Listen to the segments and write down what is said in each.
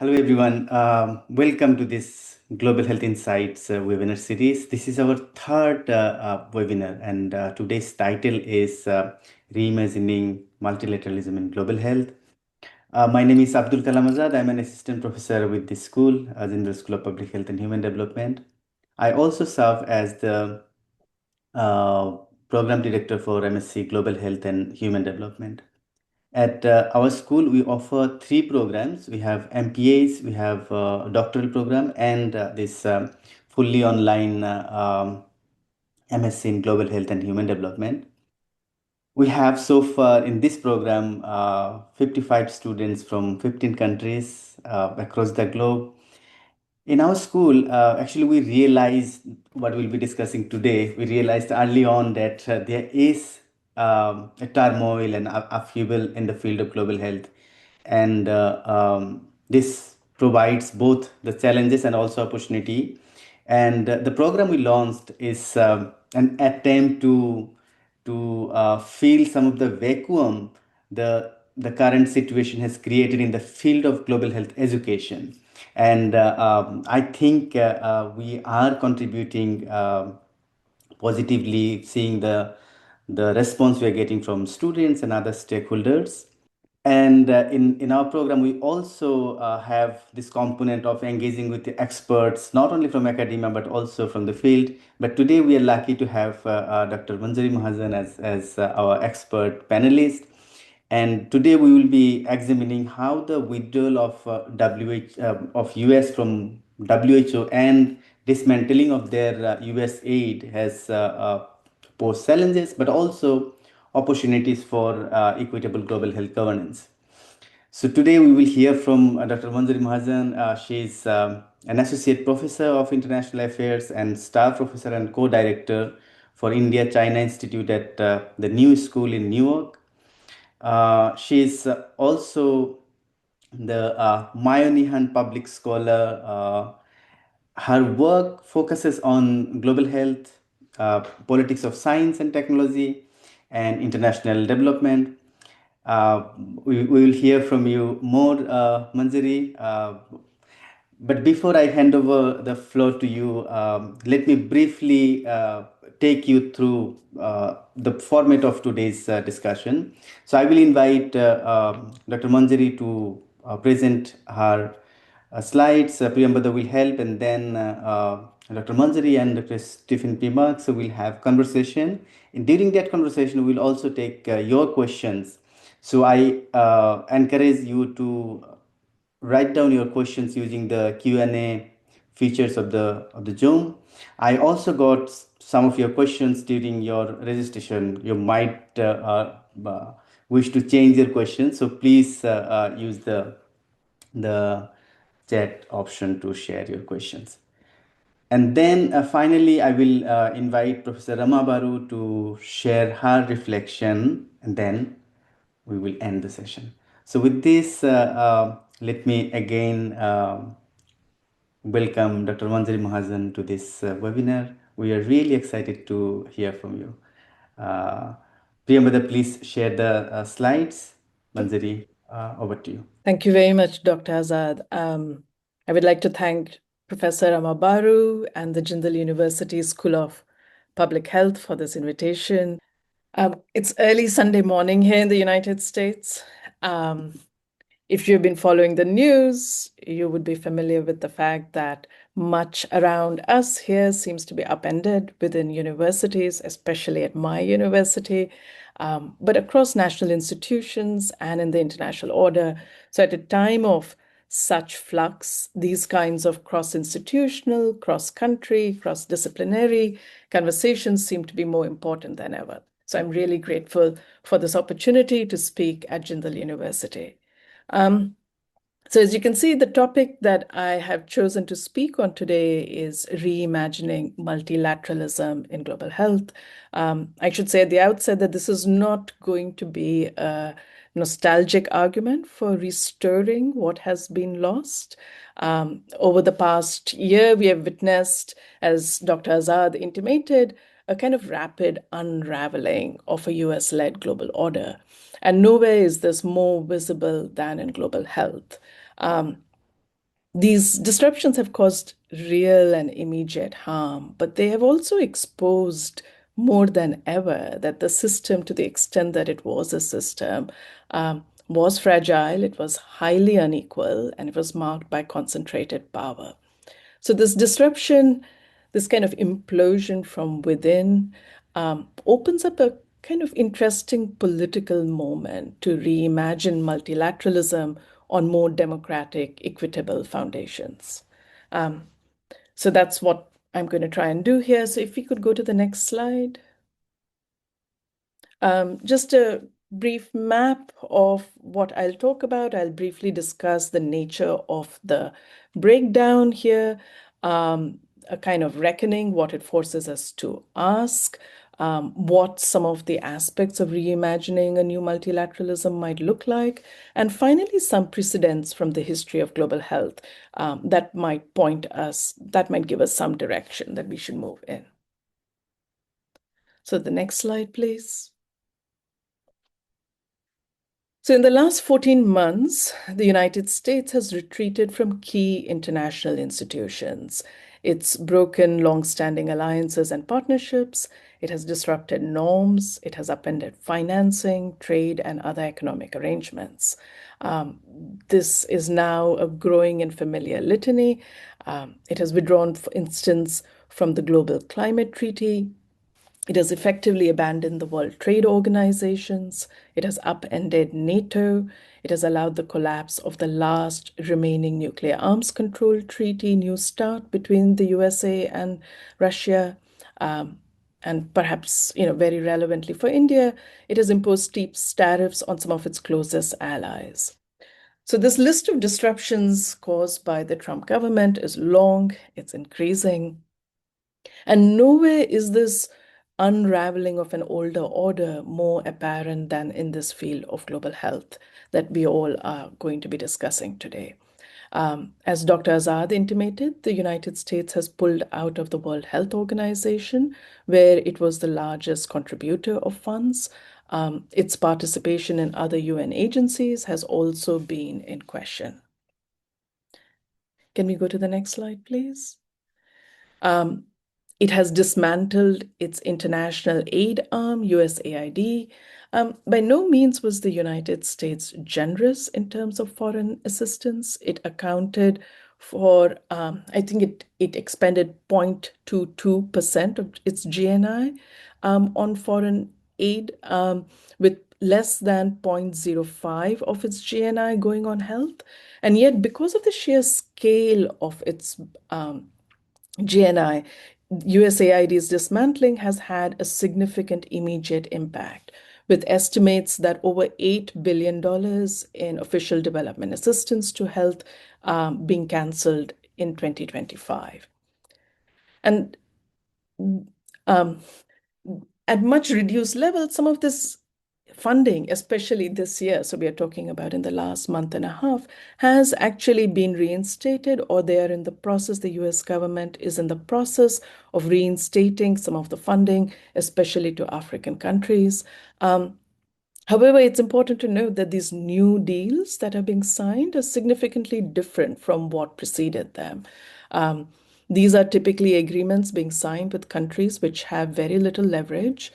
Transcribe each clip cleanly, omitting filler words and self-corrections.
Hello, everyone. Welcome to this Global Health Insights webinar series. This is our third webinar, and today's title is Reimagining Multilateralism in Global Health. My name is Abdul Kalam Azad. I'm an assistant professor with this school, General School of Public Health and Human Development. I also serve as the uh, program director for MSc Global Health and Human Development. At our school, we offer three programs. We have MPAs, we have doctoral program, and this fully online MSc in Global Health and Human Development. We have so far in this program 55 students from 15 countries across the globe. In our school, actually, we realized what we'll be discussing today. We realized early on that there is a turmoil and upheaval in the field of global health. And this provides both the challenges and also opportunity. And the program we launched is an attempt to fill some of the vacuum the current situation has created in the field of global health education. And I think we are contributing positively, seeing the response we are getting from students and other stakeholders. And in our program, we also have this component of engaging with the experts, not only from academia, but also from the field. But today we are lucky to have Dr. Manjari Mahajan as our expert panelist. And today we will be examining how the withdrawal of of US from WHO and dismantling of their US aid has posed challenges, but also opportunities for equitable global health governance. So today we will hear from Dr. Manjari Mahajan. She is an associate professor of international affairs and staff professor and co-director for India-China Institute at the New School in Newark. She is also the Mayonihan Public Scholar. Her work focuses on global health, politics of science and technology, and international development. Uh, we will hear from you more, Manjari. But before I hand over the floor to you, let me briefly take you through the format of today's discussion. So I will invite Dr. Manjari to present her slides. Priyambada will help, and then Dr. Manjari and Dr. Stephen P. Marks will have conversation. And during that conversation, we'll also take your questions. So I encourage you to write down your questions using the Q&A features of the Zoom. I also got some of your questions during your registration. You might wish to change your questions, so please use the chat option to share your questions. And then finally, I will invite Professor Rama Baru to share her reflection, and then we will end the session. So with this, let me again welcome Dr. Manjari Mahajan to this webinar. We are really excited to hear from you. Uh, Priyambada, please share the slides. Manjari, over to you. Thank you very much, Dr. Azad. I would like to thank Professor Amabaru and the Jindal University School of Public Health for this invitation. It's early Sunday morning here in the United States. If you've been following the news, you would be familiar with the fact that much around us here seems to be upended within universities, especially at my university, but across national institutions and in the international order. So at a time of such flux, these kinds of cross-institutional, cross-country, cross-disciplinary conversations seem to be more important than ever. So I'm really grateful for this opportunity to speak at Jindal University. So as you can see, the topic that I have chosen to speak on today is reimagining multilateralism in global health. I should say at the outset that this is not going to be a nostalgic argument for restoring what has been lost. Over the past year, we have witnessed, as Dr. Azad intimated, a kind of rapid unraveling of a US-led global order. And nowhere is this more visible than in global health. These disruptions have caused real and immediate harm, but they have also exposed more than ever that the system, to the extent that it was a system, was fragile, it was highly unequal, and it was marked by concentrated power. So, this disruption, this kind of implosion from within, opens up a kind of interesting political moment to reimagine multilateralism on more democratic, equitable foundations. Um, so that's what I'm going to try and do here. So if we could go to the next slide. Just a brief map of what I'll talk about. I'll briefly discuss the nature of the breakdown here, a kind of reckoning, what it forces us to ask, what some of the aspects of reimagining a new multilateralism might look like, and finally, some precedents from the history of global health that might point us, that might give us some direction that we should move in. So the next slide, please. So, in the last 14 months, the United States has retreated from key international institutions. It's broken long-standing alliances and partnerships. It has disrupted norms. It has upended financing, trade, and other economic arrangements. This is now a growing and familiar litany. It has withdrawn, for instance, from the Global Climate Treaty. It has effectively abandoned the World Trade Organizations. It has upended NATO. It has allowed the collapse of the last remaining nuclear arms control treaty, New START, between the USA and Russia. And perhaps, very relevantly for India, it has imposed steep tariffs on some of its closest allies. So this list of disruptions caused by the Trump government is long, it's increasing. And nowhere is this unraveling of an older order more apparent than in this field of global health that we all are going to be discussing today. As Dr. Azad intimated, the United States has pulled out of the World Health Organization, where it was the largest contributor of funds. Its participation in other UN agencies has also been in question. Can we go to the next slide, please? It has dismantled its international aid arm, USAID. By no means was the United States generous in terms of foreign assistance. It accounted for, I think it expended 0.22% of its GNI on foreign aid, with less than 0.05 of its GNI going on health. And yet, because of the sheer scale of its GNI, USAID's dismantling has had a significant immediate impact, with estimates that over $8 billion in official development assistance to health being canceled in 2025. And um, at much reduced levels, some of this funding, especially this year, so we are talking about in the last month and a half, has actually been reinstated, or they are in the process. The US government is in the process of reinstating some of the funding, especially to African countries. However, it's important to note that these new deals that are being signed are significantly different from what preceded them. Um, these are typically agreements being signed with countries which have very little leverage.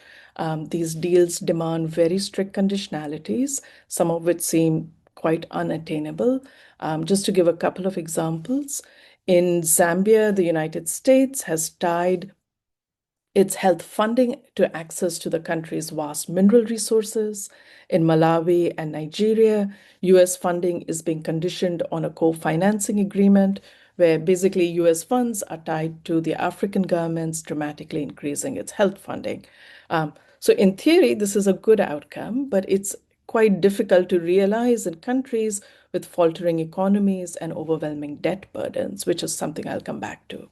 These deals demand very strict conditionalities, some of which seem quite unattainable. Just to give a couple of examples, in Zambia, the United States has tied its health funding to access to the country's vast mineral resources. In Malawi and Nigeria, US funding is being conditioned on a co-financing agreement where basically US funds are tied to the African governments, dramatically increasing its health funding. So in theory, this is a good outcome, but it's quite difficult to realize in countries with faltering economies and overwhelming debt burdens, which is something I'll come back to.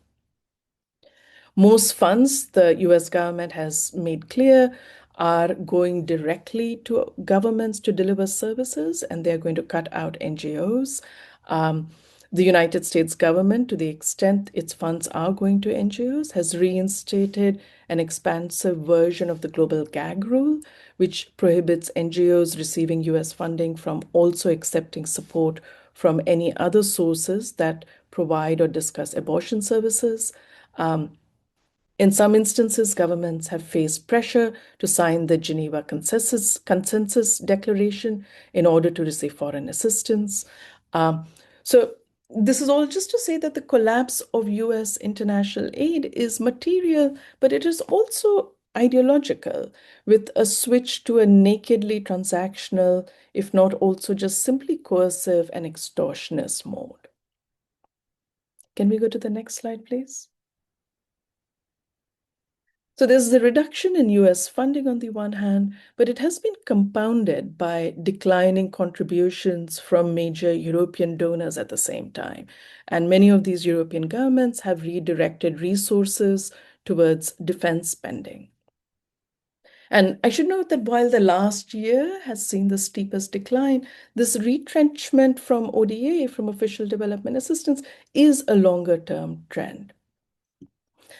Most funds, the US government has made clear, are going directly to governments to deliver services, and they're going to cut out NGOs. The United States government, to the extent its funds are going to NGOs, has reinstated an expansive version of the global gag rule, which prohibits NGOs receiving US funding from also accepting support from any other sources that provide or discuss abortion services. In some instances, governments have faced pressure to sign the Geneva Consensus Declaration in order to receive foreign assistance. So this is all just to say that the collapse of US international aid is material, but it is also ideological, with a switch to a nakedly transactional, if not also just simply coercive and extortionist mode. Can we go to the next slide, please? So there's the reduction in US funding on the one hand, but it has been compounded by declining contributions from major European donors at the same time. And many of these European governments have redirected resources towards defense spending. And I should note that while the last year has seen the steepest decline, this retrenchment from ODA, from official development assistance, is a longer term trend.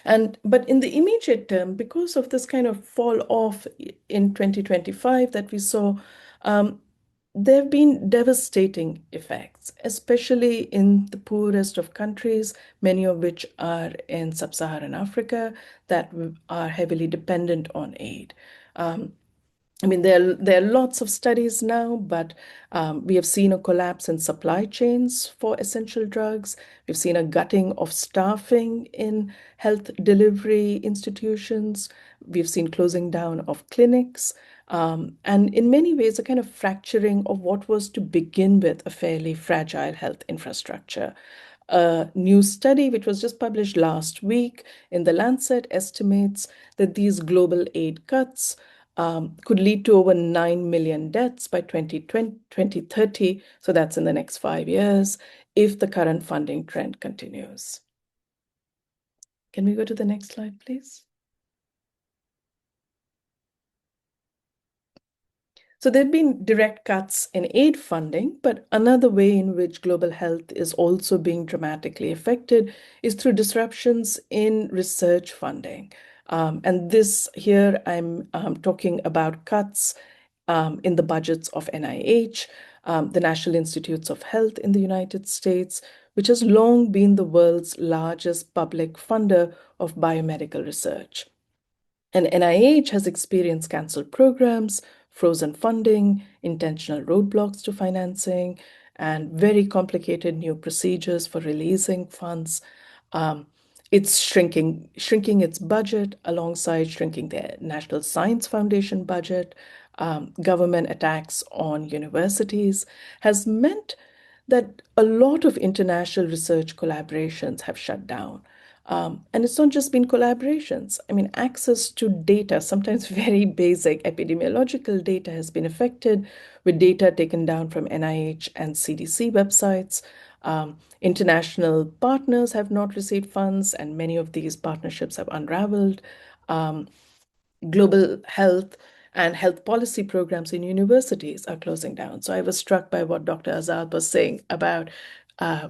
But in the immediate term, because of this kind of fall off in 2025 that we saw, there have been devastating effects, especially in the poorest of countries, many of which are in sub-Saharan Africa, that are heavily dependent on aid. I mean, there are lots of studies now, but we have seen a collapse in supply chains for essential drugs. We've seen a gutting of staffing in health delivery institutions. We've seen closing down of clinics. And in many ways, a kind of fracturing of what was to begin with a fairly fragile health infrastructure. A new study, which was just published last week in The Lancet, estimates that these global aid cuts could lead to over 9 million deaths by 2030. So that's in the next 5 years, if the current funding trend continues. Can we go to the next slide, please? So there have been direct cuts in aid funding, but another way in which global health is also being dramatically affected is through disruptions in research funding. And this here, I'm talking about cuts in the budgets of NIH, the National Institutes of Health in the United States, which has long been the world's largest public funder of biomedical research. And NIH has experienced canceled programs, frozen funding, intentional roadblocks to financing, and very complicated new procedures for releasing funds. It's shrinking its budget alongside shrinking the National Science Foundation budget. Government attacks on universities has meant that a lot of international research collaborations have shut down. And it's not just been collaborations. I mean, access to data, sometimes very basic epidemiological data, has been affected, with data taken down from NIH and CDC websites. International partners have not received funds, and many of these partnerships have unraveled. Global health and health policy programs in universities are closing down. So I was struck by what Dr. Azad was saying about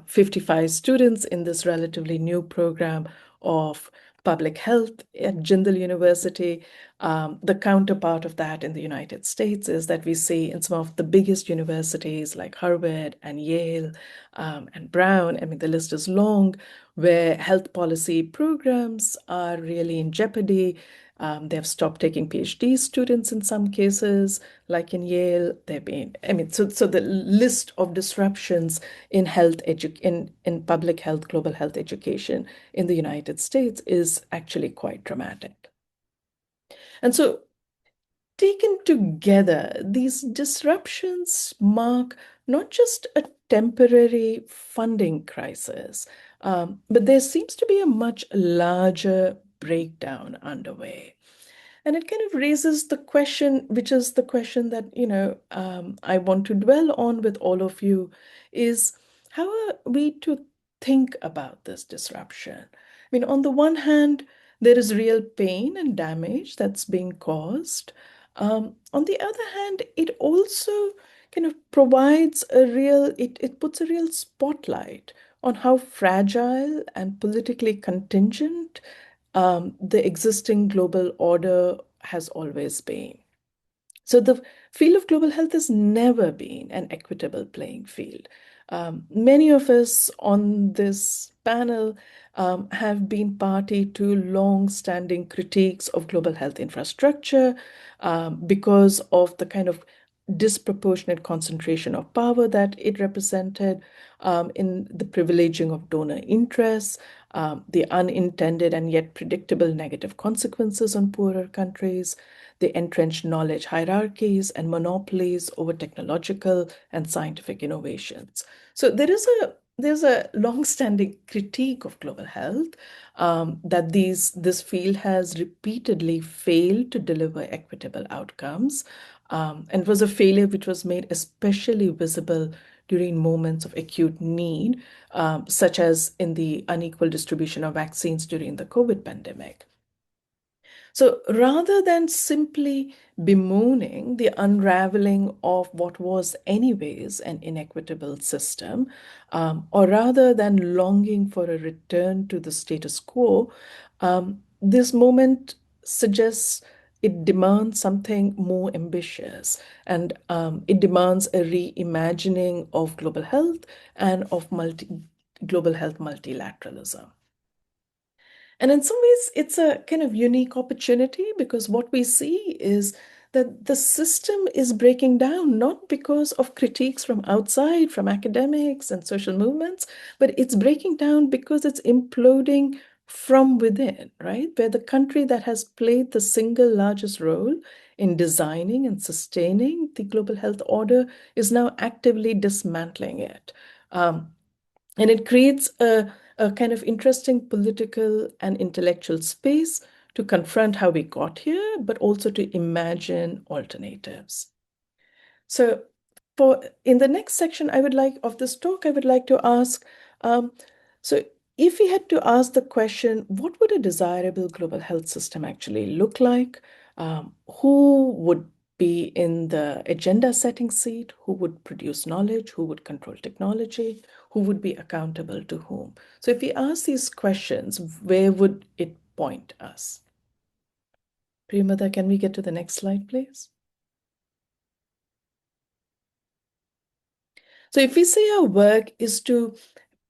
55 students in this relatively new program of public health at Jindal University. The counterpart of that in the United States is that we see in some of the biggest universities like Harvard and Yale and Brown, I mean, the list is long, where health policy programs are really in jeopardy. They have stopped taking PhD students in some cases, like in Yale. They've been, I mean, so the list of disruptions in in public health, global health education in the United States is actually quite dramatic. And so taken together, these disruptions mark not just a temporary funding crisis, but there seems to be a much larger breakdown underway. And it kind of raises the question, which is the question that, I want to dwell on with all of you, is how are we to think about this disruption? I mean, on the one hand, there is real pain and damage that's being caused. On the other hand, it also kind of provides it puts a real spotlight on how fragile and politically contingent the existing global order has always been. So the field of global health has never been an equitable playing field. Many of us on this panel have been party to long-standing critiques of global health infrastructure because of the kind of disproportionate concentration of power that it represented in the privileging of donor interests, the unintended and yet predictable negative consequences on poorer countries, the entrenched knowledge hierarchies and monopolies over technological and scientific innovations. So there's a long-standing critique of global health that this field has repeatedly failed to deliver equitable outcomes, and was a failure which was made especially visible during moments of acute need, such as in the unequal distribution of vaccines during the COVID pandemic. So rather than simply bemoaning the unraveling of what was, anyways, an inequitable system, or rather than longing for a return to the status quo, this moment suggests it demands something more ambitious, and it demands a reimagining of global health and of global health multilateralism. And in some ways, it's a kind of unique opportunity because what we see is that the system is breaking down, not because of critiques from outside, from academics and social movements, but it's breaking down because it's imploding from within, right? Where the country that has played the single largest role in designing and sustaining the global health order is now actively dismantling it. And it creates a kind of interesting political and intellectual space to confront how we got here, but also to imagine alternatives. So in the next section of this talk, I would like to ask, so if we had to ask the question, what would a desirable global health system actually look like? Who would be in the agenda setting seat? Who would produce knowledge? Who would control technology? Who would be accountable to whom? So if we ask these questions, where would it point us? Priyamada, can we get to the next slide, please? So if we say our work is to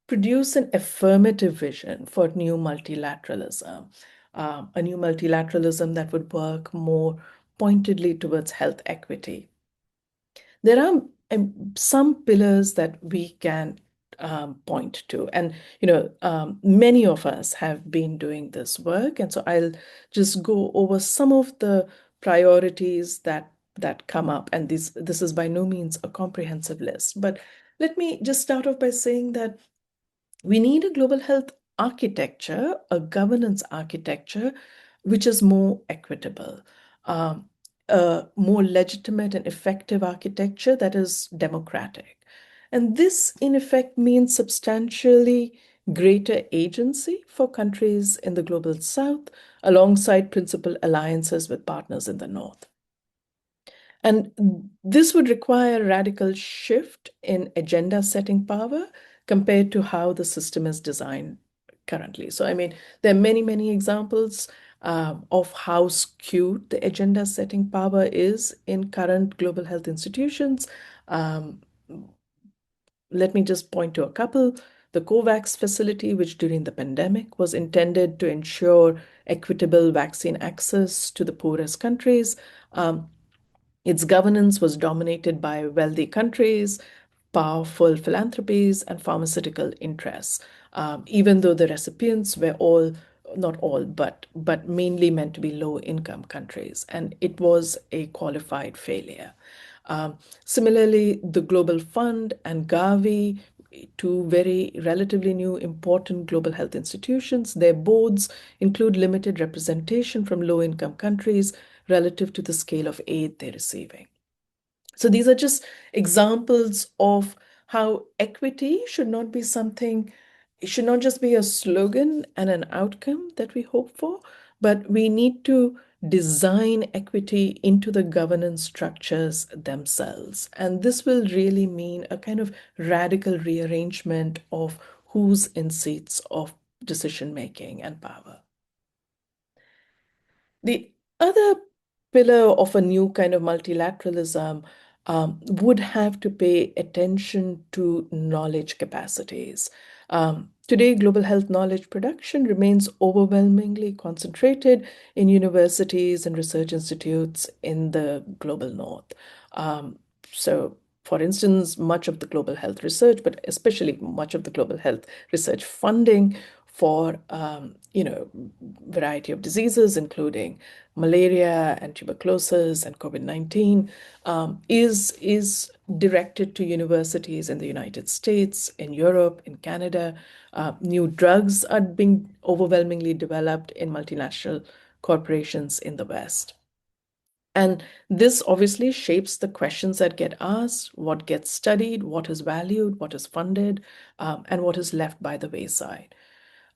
produce an affirmative vision for new multilateralism, a new multilateralism that would work more pointedly towards health equity, there are some pillars that we can point to. And, many of us have been doing this work. And so I'll just go over some of the priorities that come up. And this is by no means a comprehensive list. But let me just start off by saying that we need a global health architecture, a governance architecture, which is more equitable, a more legitimate and effective architecture that is democratic. And this, in effect, means substantially greater agency for countries in the global south, alongside principal alliances with partners in the north. And this would require a radical shift in agenda setting power compared to how the system is designed currently. So, I mean, there are many, many examples of how skewed the agenda setting power is in current global health institutions. Let me just point to a couple. The COVAX facility, which during the pandemic was intended to ensure equitable vaccine access to the poorest countries. Its governance was dominated by wealthy countries, powerful philanthropies, and pharmaceutical interests, even though the recipients were not all, but mainly meant to be low-income countries, and it was a qualified failure. Similarly, the Global Fund and Gavi, two very relatively new important global health institutions, their boards include limited representation from low-income countries relative to the scale of aid they're receiving. So these are just examples of how equity should not be something, it should not just be a slogan and an outcome that we hope for, but we need to design equity into the governance structures themselves. And this will really mean a kind of radical rearrangement of who's in seats of decision making and power. The other pillar of a new kind of multilateralism would have to pay attention to knowledge capacities. Today, global health knowledge production remains overwhelmingly concentrated in universities and research institutes in the global north. So, for instance, much of the global health research, but especially much of the global health research funding for variety of diseases, including malaria and tuberculosis and COVID-19, is directed to universities in the United States, in Europe, in Canada. New drugs are being overwhelmingly developed in multinational corporations in the West. And this obviously shapes the questions that get asked, what gets studied, what is valued, what is funded, and what is left by the wayside.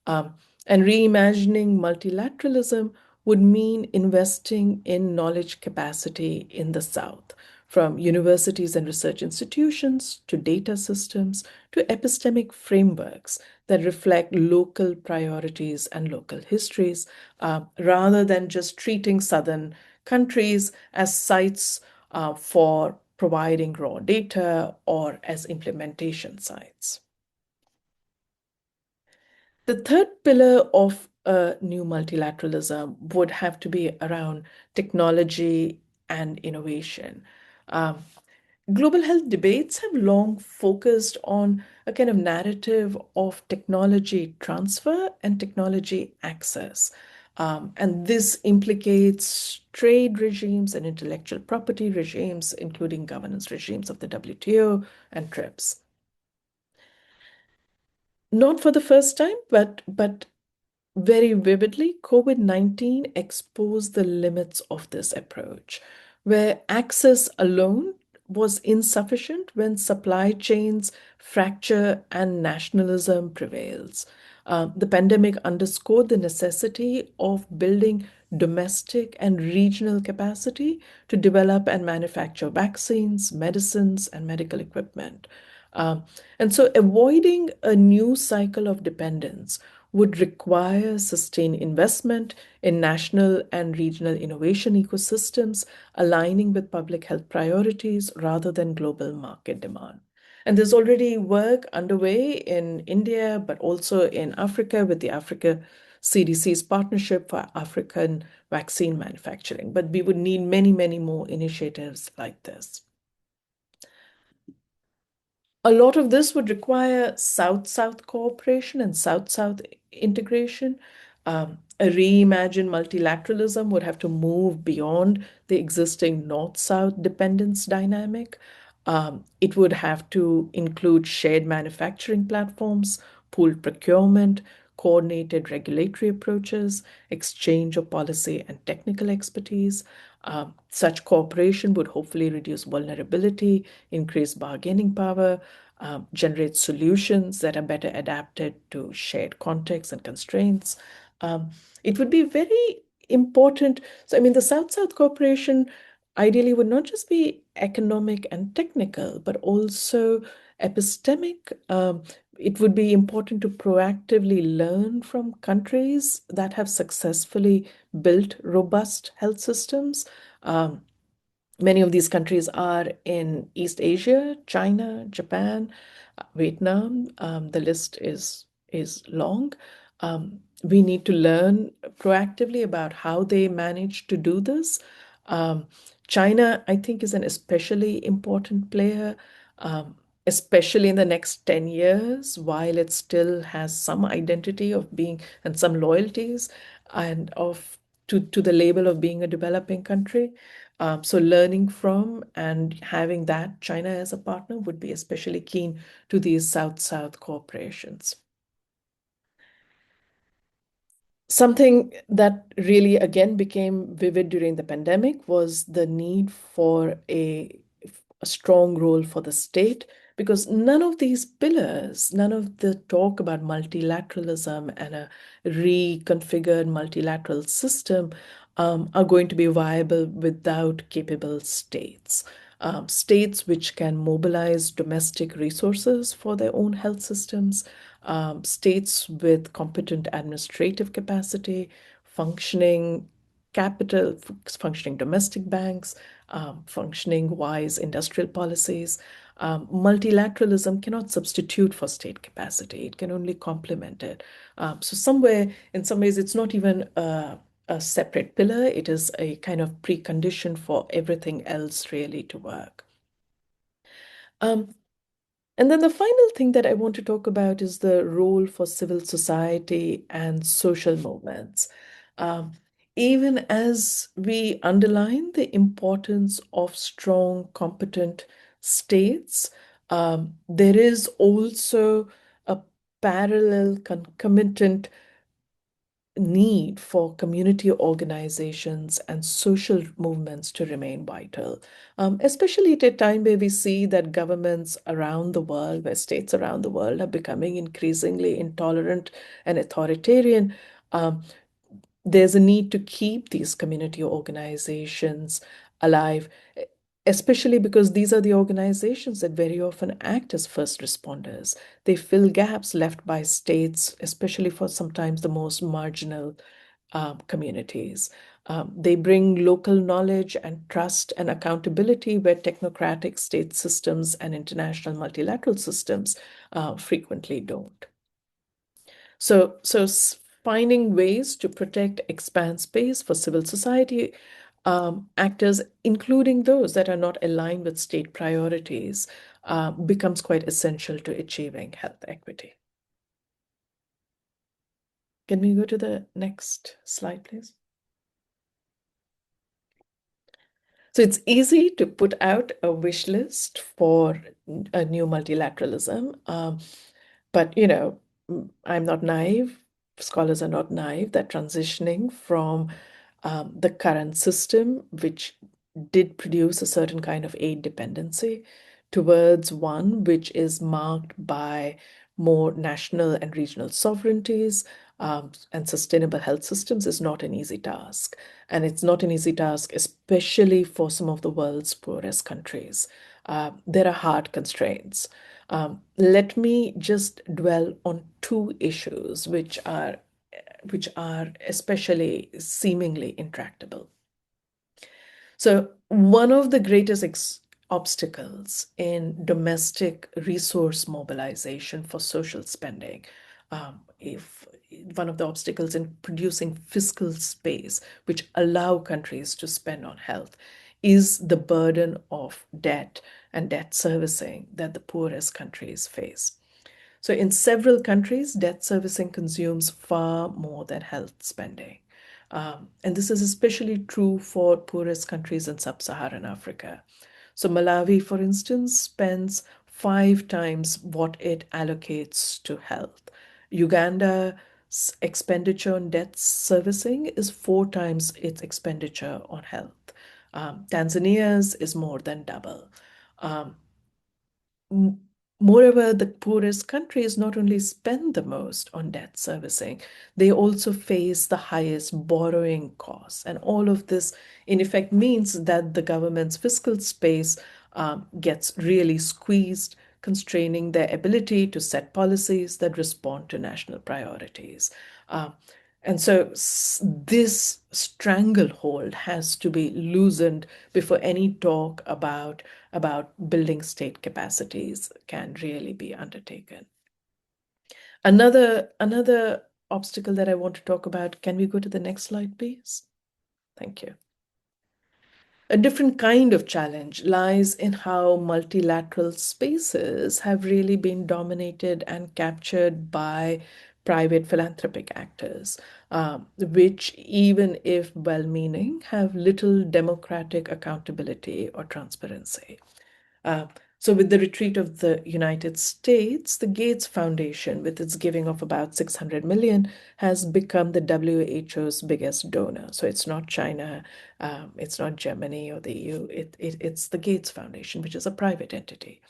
Um, and reimagining multilateralism would mean investing in knowledge capacity in the South, from universities and research institutions to data systems to epistemic frameworks that reflect local priorities and local histories, rather than just treating Southern countries as sites for providing raw data or as implementation sites. The third pillar of a new multilateralism would have to be around technology and innovation. Um, Global health debates have long focused on a kind of narrative of technology transfer and technology access. And this implicates trade regimes and intellectual property regimes, including governance regimes of the WTO and TRIPS. Not for the first time, but very vividly, COVID-19 exposed the limits of this approach, where access alone was insufficient when supply chains fracture and nationalism prevails. The pandemic underscored the necessity of building domestic and regional capacity to develop and manufacture vaccines, medicines, and medical equipment. Um, and so avoiding a new cycle of dependence would require sustained investment in national and regional innovation ecosystems, aligning with public health priorities rather than global market demand. And there's already work underway in India, but also in Africa with the Africa CDC's partnership for African vaccine manufacturing. But we would need many, many more initiatives like this. A lot of this would require South-South cooperation and South-South integration. A reimagined multilateralism would have to move beyond the existing North-South dependence dynamic. It would have to include shared manufacturing platforms, pooled procurement, coordinated regulatory approaches, exchange of policy and technical expertise. Such cooperation would hopefully reduce vulnerability, increase bargaining power, generate solutions that are better adapted to shared contexts and constraints. It would be very important. So, I mean, the South-South cooperation ideally would not just be economic and technical, but also epistemic. It would be important to proactively learn from countries that have successfully built robust health systems. Many of these countries are in East Asia, China, Japan, Vietnam. The list is long. We need to learn proactively about how they manage to do this. Um, China, I think, is an especially important player, especially in the next 10 years, while it still has some identity of being and some loyalties and of to the label of being a developing country. So learning from and having that China as a partner would be especially keen to these South-South cooperations. Something that really, again, became vivid during the pandemic was the need for a strong role for the state, because none of these pillars, none of the talk about multilateralism and a reconfigured multilateral system are going to be viable without capable states. States which can mobilize domestic resources for their own health systems, states with competent administrative capacity, functioning capital, functioning domestic banks, functioning wise industrial policies. Multilateralism cannot substitute for state capacity. It can only complement it. So somewhere, in some ways, it's not even a separate pillar. It is a kind of precondition for everything else really to work. And then the final thing that I want to talk about is the role for civil society and social movements. Um, Even as we underline the importance of strong, competent states, there is also a parallel, concomitant need for community organizations and social movements to remain vital, especially at a time where we see that governments around the world, where states around the world are becoming increasingly intolerant and authoritarian. Um, there's a need to keep these community organizations alive, especially because these are the organizations that very often act as first responders. They fill gaps left by states, especially for sometimes the most marginal communities. They bring local knowledge and trust and accountability where technocratic state systems and international multilateral systems frequently don't. So finding ways to protect, expand space for civil society actors, including those that are not aligned with state priorities, becomes quite essential to achieving health equity. Can we go to the next slide, please? So it's easy to put out a wish list for a new multilateralism, but I'm not naive. Scholars are not naive that transitioning from the current system, which did produce a certain kind of aid dependency, towards one which is marked by more national and regional sovereignties and sustainable health systems is not an easy task. And it's not an easy task, especially for some of the world's poorest countries. There are hard constraints. Let me just dwell on two issues which are especially seemingly intractable. So one of the greatest obstacles in domestic resource mobilization for social spending, if one of the obstacles in producing fiscal space which allow countries to spend on health, is the burden of debt and debt servicing that the poorest countries face. So in several countries, debt servicing consumes far more than health spending. And this is especially true for poorest countries in sub-Saharan Africa. So Malawi, for instance, spends 5 times what it allocates to health. Uganda's expenditure on debt servicing is 4 times its expenditure on health. Tanzania's is more than double. Um, Moreover, the poorest countries not only spend the most on debt servicing, they also face the highest borrowing costs. And all of this, in effect, means that the government's fiscal space gets really squeezed, constraining their ability to set policies that respond to national priorities. Uh, and so this stranglehold has to be loosened before any talk about building state capacities can really be undertaken. Another obstacle that I want to talk about, can we go to the next slide, please? Thank you. A different kind of challenge lies in how multilateral spaces have really been dominated and captured by private philanthropic actors, which, even if well-meaning, have little democratic accountability or transparency. Uh, so with the retreat of the United States, the Gates Foundation, with its giving of about 600 million, has become the WHO's biggest donor. So it's not China, it's not Germany or the EU, it's the Gates Foundation, which is a private entity.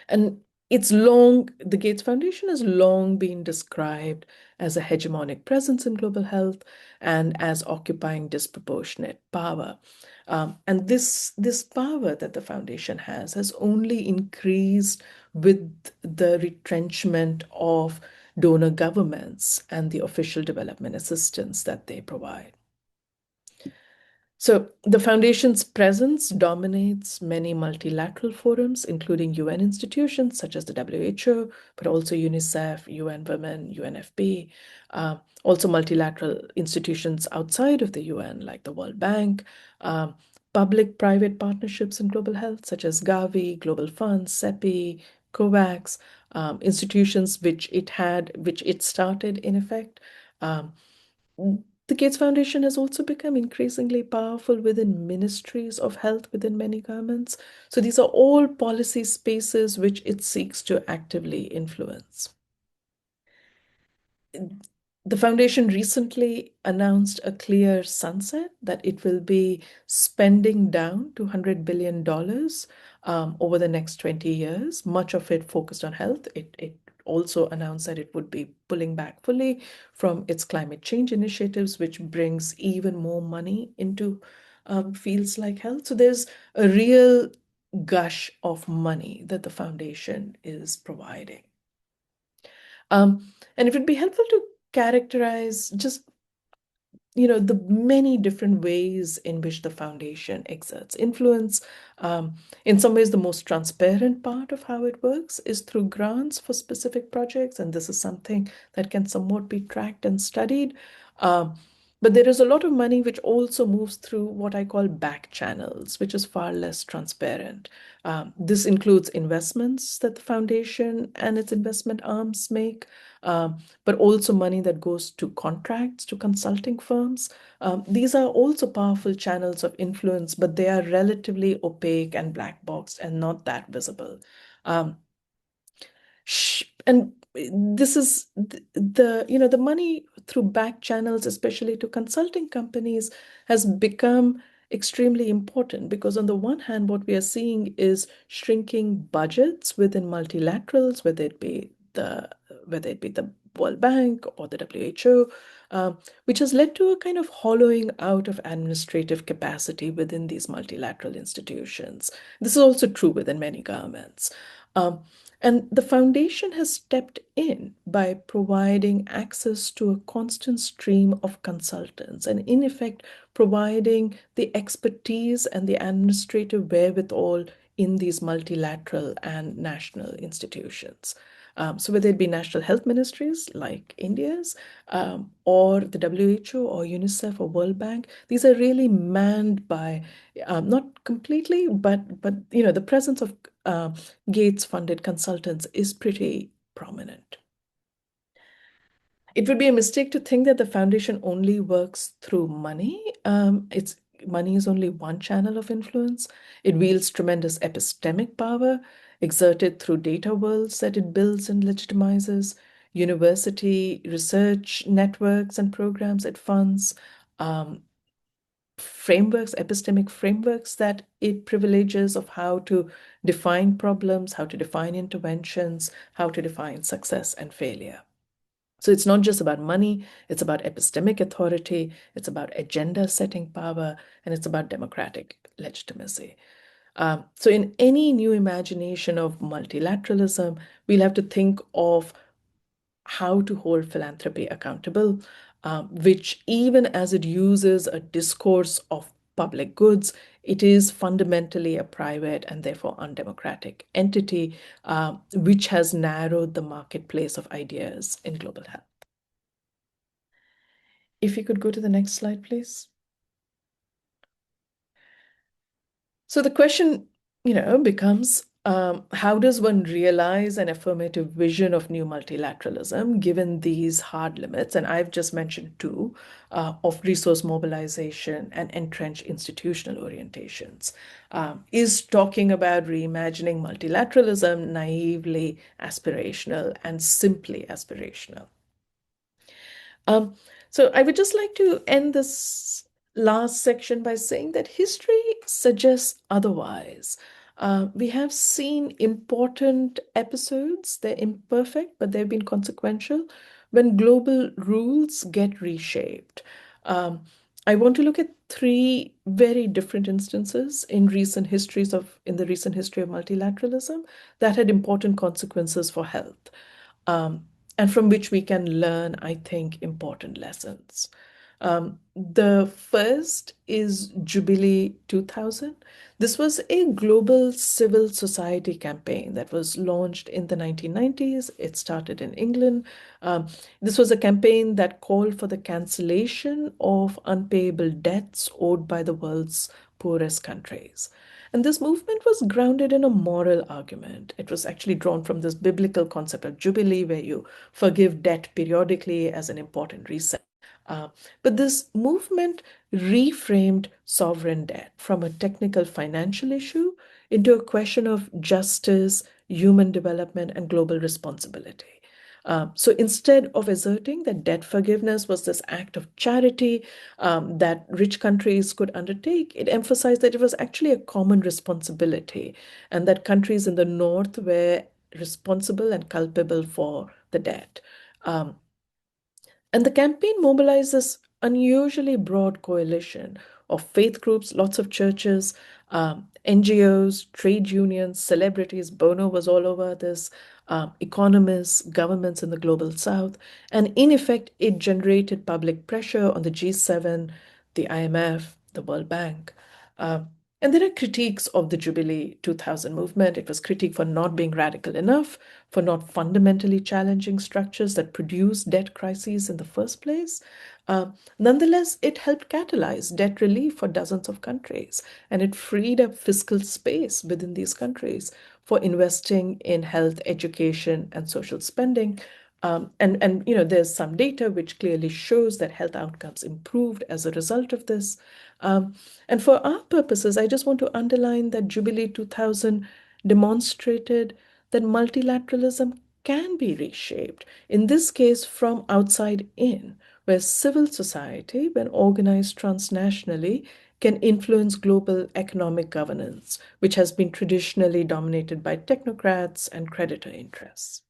And the Gates Foundation has long been described as a hegemonic presence in global health and as occupying disproportionate power. And this power that the foundation has only increased with the retrenchment of donor governments and the official development assistance that they provide. So the foundation's presence dominates many multilateral forums, including UN institutions such as the WHO, but also UNICEF, UN Women, UNFP, also multilateral institutions outside of the UN, like the World Bank, public-private partnerships in global health, such as Gavi, Global Fund, CEPI, COVAX, institutions which it started in effect. Um, the Gates Foundation has also become increasingly powerful within ministries of health within many governments. So these are all policy spaces which it seeks to actively influence. The foundation recently announced a clear sunset that it will be spending down to $100 billion over the next 20 years, much of it focused on health. It also announced that it would be pulling back fully from its climate change initiatives, which brings even more money into fields like health. So there's a real gush of money that the foundation is providing. And it would be helpful to characterize just the many different ways in which the foundation exerts influence. In some ways, the most transparent part of how it works is through grants for specific projects, and this is something that can somewhat be tracked and studied. Um, but there is a lot of money which also moves through what I call back channels, which is far less transparent. This includes investments that the foundation and its investment arms make, but also money that goes to contracts, to consulting firms. These are also powerful channels of influence, but they are relatively opaque and black boxed and not that visible. Um, and this is the money through back channels, especially to consulting companies, has become extremely important because on the one hand, what we are seeing is shrinking budgets within multilaterals, whether it be the World Bank or the WHO, which has led to a kind of hollowing out of administrative capacity within these multilateral institutions. This is also true within many governments. Um, and the foundation has stepped in by providing access to a constant stream of consultants and, in effect, providing the expertise and the administrative wherewithal in these multilateral and national institutions. So whether it be national health ministries like India's, or the WHO or UNICEF or World Bank, these are really manned by not completely, but the presence of Gates-funded consultants is pretty prominent. It would be a mistake to think that the foundation only works through money. It's money is only one channel of influence. It wields tremendous epistemic power, exerted through data worlds that it builds and legitimizes, university research networks and programs it funds, um, frameworks, epistemic frameworks that it privileges of how to define problems, how to define interventions, how to define success and failure. So it's not just about money, it's about epistemic authority, it's about agenda setting power, and it's about democratic legitimacy. So in any new imagination of multilateralism, we'll have to think of how to hold philanthropy accountable, which, even as it uses a discourse of public goods, it is fundamentally a private and therefore undemocratic entity, which has narrowed the marketplace of ideas in global health. If you could go to the next slide, please. So the question, becomes how does one realize an affirmative vision of new multilateralism given these hard limits? And I've just mentioned two of resource mobilization and entrenched institutional orientations. Is talking about reimagining multilateralism naively aspirational and simply aspirational? Um, so I would just like to end this last section by saying that history suggests otherwise. We have seen important episodes, they're imperfect, but they've been consequential, when global rules get reshaped. I want to look at three very different instances in the recent history of multilateralism that had important consequences for health. And from which we can learn, I think, important lessons. The first is Jubilee 2000. This was a global civil society campaign that was launched in the 1990s. It started in England. Um, this was a campaign that called for the cancellation of unpayable debts owed by the world's poorest countries. And this movement was grounded in a moral argument. It was actually drawn from this biblical concept of jubilee, where you forgive debt periodically as an important reset. Uh, but this movement reframed sovereign debt from a technical financial issue into a question of justice, human development, and global responsibility. So instead of asserting that debt forgiveness was this act of charity that rich countries could undertake, it emphasized that it was actually a common responsibility and that countries in the North were responsible and culpable for the debt. Um, and the campaign mobilized this unusually broad coalition of faith groups, lots of churches, NGOs, trade unions, celebrities. Bono was all over this, economists, governments in the global south. And in effect, it generated public pressure on the G7, the IMF, the World Bank. Um, and there are critiques of the Jubilee 2000 movement. It was critique for not being radical enough, for not fundamentally challenging structures that produce debt crises in the first place. Nonetheless, it helped catalyze debt relief for dozens of countries, and it freed up fiscal space within these countries for investing in health, education, and social spending. And there's some data which clearly shows that health outcomes improved as a result of this. Um, and for our purposes, I just want to underline that Jubilee 2000 demonstrated that multilateralism can be reshaped, in this case from outside in, where civil society, when organized transnationally, can influence global economic governance, which has been traditionally dominated by technocrats and creditor interests.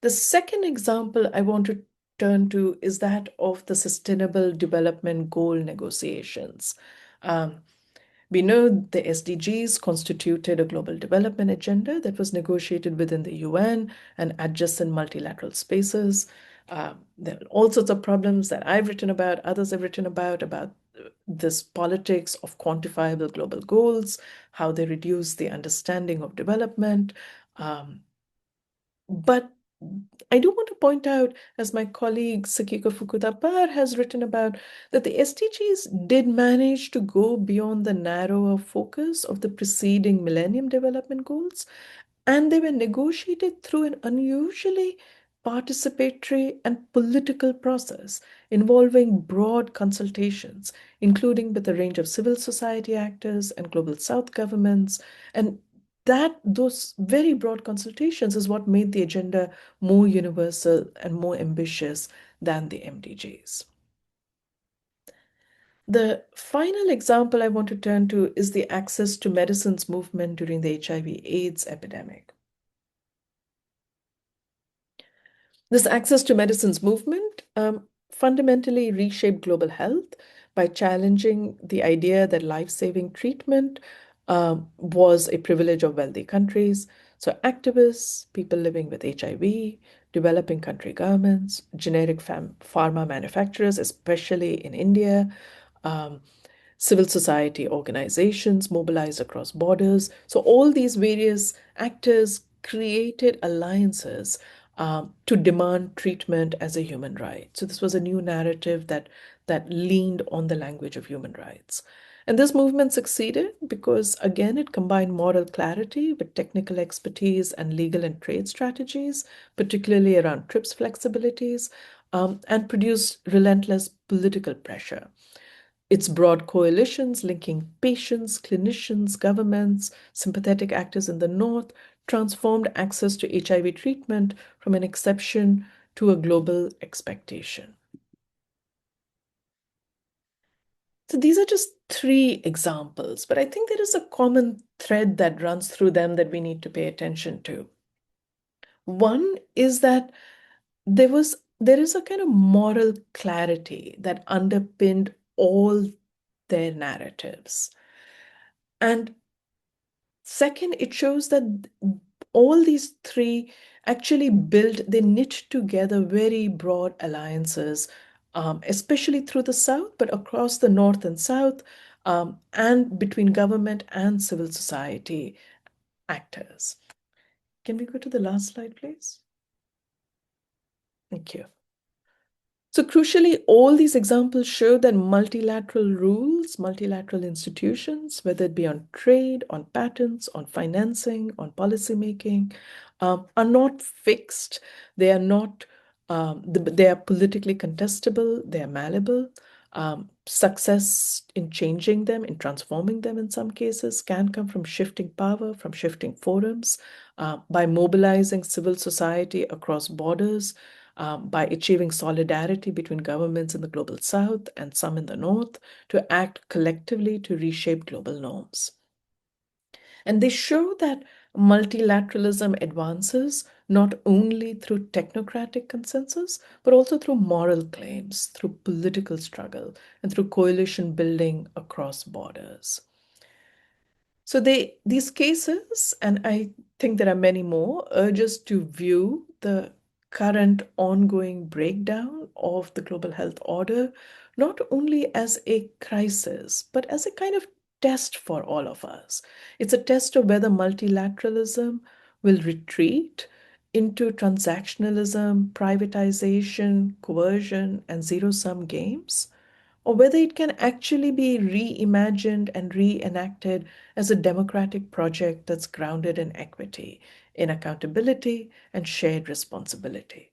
The second example I want to turn to is that of the Sustainable Development Goal negotiations. Um, we know the SDGs constituted a global development agenda that was negotiated within the UN and adjacent multilateral spaces. There are all sorts of problems that I've written about, others have written about this politics of quantifiable global goals, how they reduce the understanding of development. Um, but I do want to point out, as my colleague Sakiko Fukudapar has written about, that the SDGs did manage to go beyond the narrower focus of the preceding Millennium Development Goals, and they were negotiated through an unusually participatory and political process involving broad consultations, including with a range of civil society actors and global south governments. And that those very broad consultations is what made the agenda more universal and more ambitious than the MDGs. The final example I want to turn to is the access to medicines movement during the HIV/AIDS epidemic. This access to medicines movement fundamentally reshaped global health by challenging the idea that life-saving treatment was a privilege of wealthy countries. So activists, people living with HIV, developing country governments, generic pharma manufacturers, especially in India, um, civil society organizations mobilized across borders. So all these various actors created alliances to demand treatment as a human right. So this was a new narrative that leaned on the language of human rights. And this movement succeeded because, again, it combined moral clarity with technical expertise and legal and trade strategies, particularly around TRIPS flexibilities, and produced relentless political pressure. Its broad coalitions linking patients, clinicians, governments, sympathetic actors in the North transformed access to HIV treatment from an exception to a global expectation. So these are just three examples, but I think there is a common thread that runs through them that we need to pay attention to. One is that there is a kind of moral clarity that underpinned all their narratives. And second, it shows that all these three actually they knit together very broad alliances especially through the South, but across the North and South, and between government and civil society actors. Can we go to the last slide, please? Thank you. So crucially, all these examples show that multilateral rules, multilateral institutions, whether it be on trade, on patents, on financing, on policymaking, are not fixed. They are not, they are politically contestable, they are malleable. Success in changing them, in transforming them in some cases, can come from shifting power, from shifting forums, by mobilizing civil society across borders, by achieving solidarity between governments in the global south and some in the north to act collectively to reshape global norms. And they show that multilateralism advances not only through technocratic consensus, but also through moral claims, through political struggle, and through coalition building across borders. So these cases, and I think there are many more, urge us to view the current ongoing breakdown of the global health order not only as a crisis, but as a kind of test for all of us. It's a test of whether multilateralism will retreat into transactionalism, privatization, coercion, and zero-sum games, or whether it can actually be reimagined and reenacted as a democratic project that's grounded in equity, in accountability, and shared responsibility.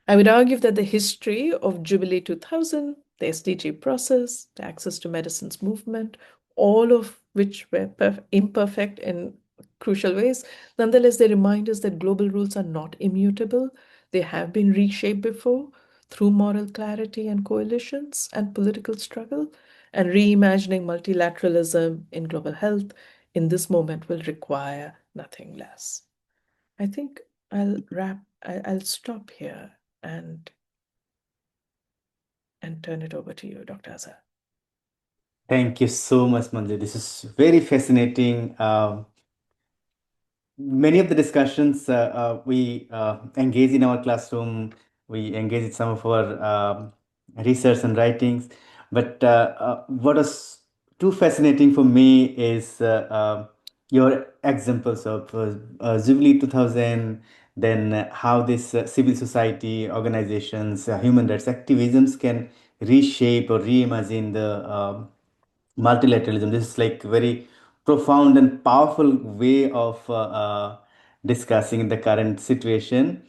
I would argue that the history of Jubilee 2000, the SDG process, the Access to Medicines movement, all of which were imperfect in crucial ways, nonetheless, they remind us that global rules are not immutable. They have been reshaped before through moral clarity and coalitions and political struggle, and reimagining multilateralism in global health in this moment will require nothing less. I think I'll stop here and turn it over to you, Dr. Azhar. Thank you so much, Manjari. This is very fascinating. Many of the discussions we engage in our classroom, we engage in some of our research and writings. But what is too fascinating for me is your examples of Jubilee 2000, then how this civil society organizations, human rights activisms can reshape or reimagine the multilateralism. This is like very profound and powerful way of discussing the current situation.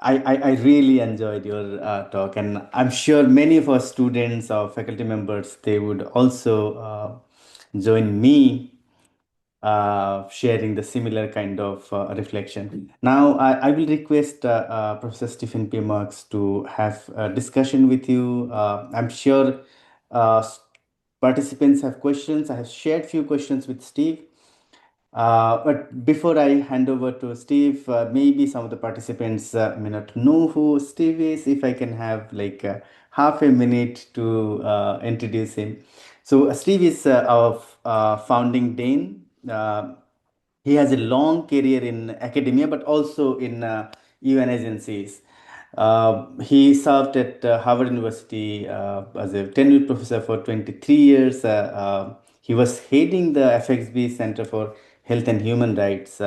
I really enjoyed your talk, and I'm sure many of our students or faculty members, they would also join me sharing the similar kind of reflection. Now, I will request Professor Stephen P. Marks to have a discussion with you. I'm sure participants have questions. I have shared few questions with Steve. But before I hand over to Steve, maybe some of the participants may not know who Steve is. If I can have like half a minute to introduce him. So Steve is our founding dean. He has a long career in academia, but also in UN agencies. He served at Harvard University as a tenured professor for 23 years. He was heading the FXB Center for Health and Human Rights.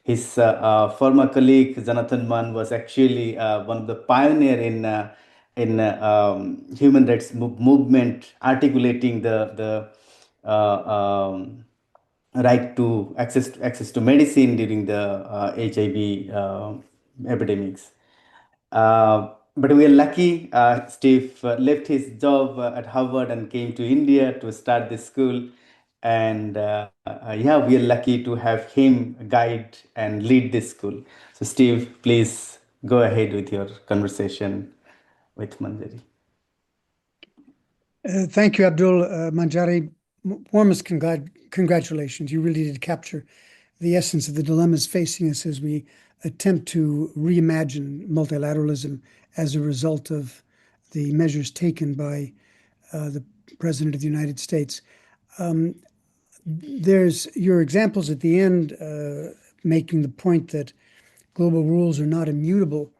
His former colleague Jonathan Mann was actually one of the pioneer in human rights movement, articulating the right to access to medicine during the HIV epidemics. But we are lucky. Steve left his job at Harvard and came to India to start this school. And yeah, we are lucky to have him guide and lead this school. So, Steve, please go ahead with your conversation with Manjari. Thank you, Abdul. Manjari, warmest congratulations. You really did capture the essence of the dilemmas facing us as we attempt to reimagine multilateralism as a result of the measures taken by the President of the United States. There's your examples at the end making the point that global rules are not immutable.